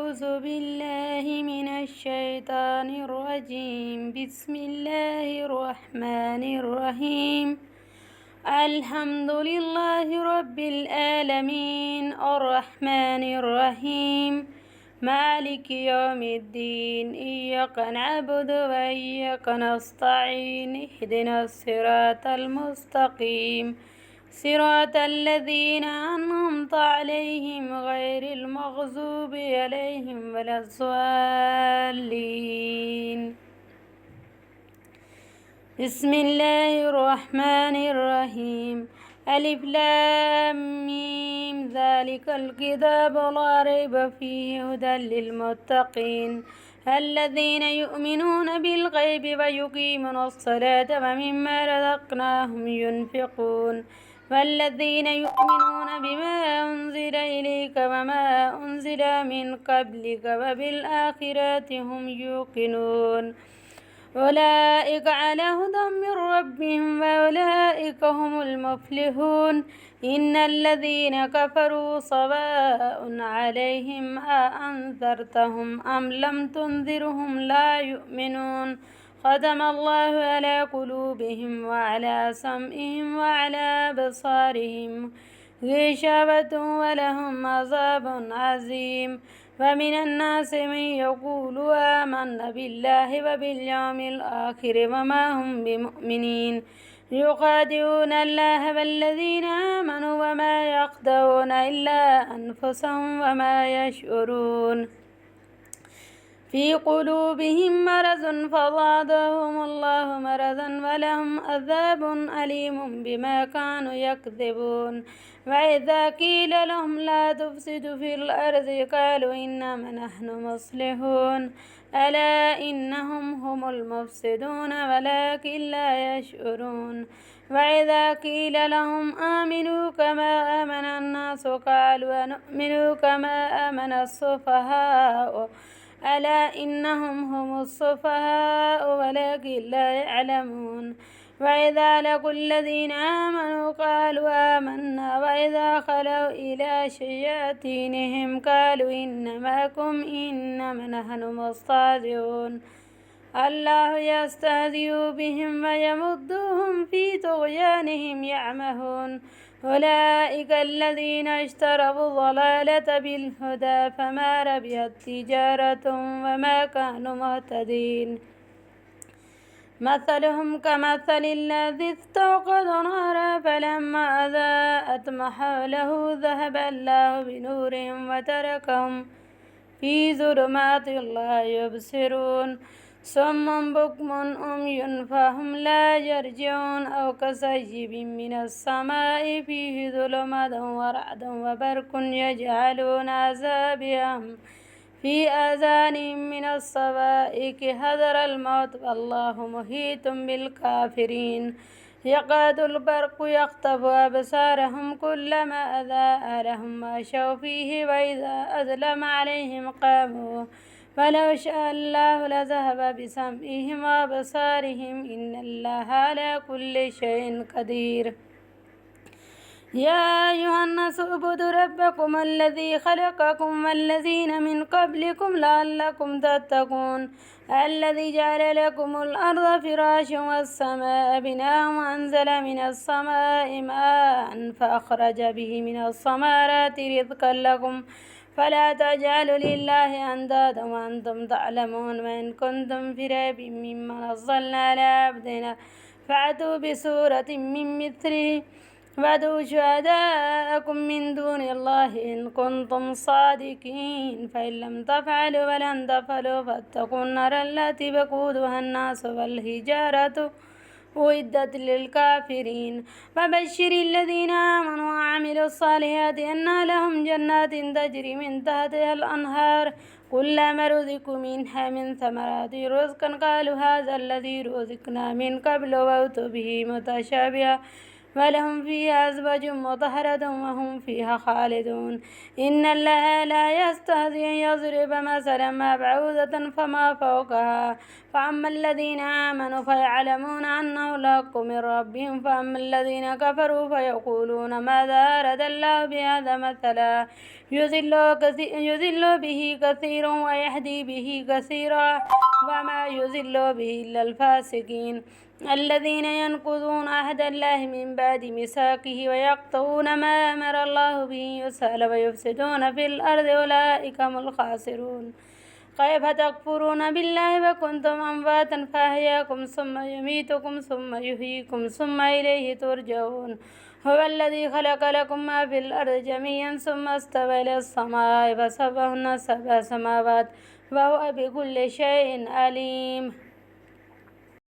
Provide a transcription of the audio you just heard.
أعوذ بالله من الشيطان الرجيم. بسم الله الرحمن الرحيم. الحمد لله رب العالمين الرحمن الرحيم مالك يوم الدين. إياك نعبد وإياك نستعين. اهدنا الصراط المستقيم صراط الذين أنعمت عليهم غير المغضوب عليهم ولا الضالين. بسم الله الرحمن الرحيم. ألف لام ميم ذلك الكتاب لا ريب فيه هدى للمتقين الذين يؤمنون بالغيب ويقيمون الصلاة ومما رزقناهم ينفقون والذين يؤمنون بما أنزل إليك وما أنزل من قبلك وبالآخرة هم يوقنون أولئك على هدى من ربهم وأولئك هم المفلحون. إن الذين كفروا سواء عليهم أأنذرتهم أم لم تنذرهم لا يؤمنون. ختم الله على قلوبهم وعلى سمعهم وعلى أبصارهم غشاوة ولهم عذاب عظيم. ومن الناس من يقول آمنا بالله وباليوم الآخر وما هم بمؤمنين يخادعون الله والذين آمنوا وما يخدعون إلا أنفسهم وما يشعرون. في قلوبهم مرض فزادهم الله مرضا ولهم عذاب أليم بما كانوا يكذبون. وإذا قيل لهم لا تفسدوا في الأرض قالوا إنما نحن مصلحون ألا إنهم هم المفسدون ولكن لا يشعرون. وإذا قيل لهم آمنوا كما آمن الناس قالوا أنؤمن كما آمن السفهاء ألا إنهم هم السفهاء ولكن لا يعلمون. وإذا لقوا الذين آمنوا قالوا آمنا وإذا خلوا إلى شياطينهم قالوا إن معكم إنما نحن مستهزئون. الله يستهزئ بهم ويمدهم في طغيانهم يعمهون. أولئك الذين اشتروا الضلالة بالهدى فما ربحت تجارتهم وما كانوا مهتدين. مثلهم كمثل الذي استوقد نارا فلما أضاءت ما حوله ذهب الله بنورهم وتركهم في ظلمات لا يبصرون. صم بكم عمي فهم لا يرجعون. أو كصيب من السماء فيه ظلمات ورعد وبرق يجعلون أصابعهم في آذانهم من الصواعق حذر الموت والله محيط بالكافرين. يكاد البرق يخطف أبصارهم كلما أضاء لهم مشوا فيه وإذا أظلم عليهم قاموا ولو شاء الله لذهب بسمعهم وأبصارهم إن الله على كل شيء قدير. يا أيها الناس اعبدوا ربكم الذي خلقكم والذين من قبلكم لعلكم تتقون الذي جعل لكم الأرض فراشا والسماء بناء وأنزل من السماء ماء فأخرج به من الثمرات رزقا لكم فلا تجعلوا لله أندادا وأنتم تعلمون. وإن كنتم في ريب مما نزلنا على عبدنا فأتوا بسورة من مثله وادعوا شهداءكم من دون الله إن كنتم صادقين فإن لم تفعلوا ولن تفعلوا فاتقوا النار التي وقودها الناس والحجارة أعدت للكافرين. وبشر الذين آمنوا وعملوا الصالحات أن لهم جنات تجري من تحتها الأنهار كلما رزقوا منها من ثمرات رزقا قالوا هذا الذي رزقنا من قبل وأتوا به متشابها ولهم فيها أزواج مطهرة وهم فيها خالدون. إن الله لا يستهزئ أن يضرب مثلا ما بعوضة فما فوقها فأما الذين آمنوا فيعلمون أنه الحق من ربهم فأما الذين كفروا فيقولون ماذا أراد الله بهذا مثلا يذل به كثير ويهدي به كثيرا، وما يذل به إلا الفاسقين الذين ينقضون عهد الله من بعد ميثاقه ويقطعون ما أمر الله به يسأل ويفسدون في الأرض أولئك هم الخاسرون. كيف تكفرون بالله وكنتم أمواتا فأحياكم ثم يميتكم ثم يحييكم ثم إليه ترجعون. هو الذي خلق لكم ما في الأرض جميعا ثم استوى إلى السماء فسواهن سبع سماوات وهو بكل شيء عليم.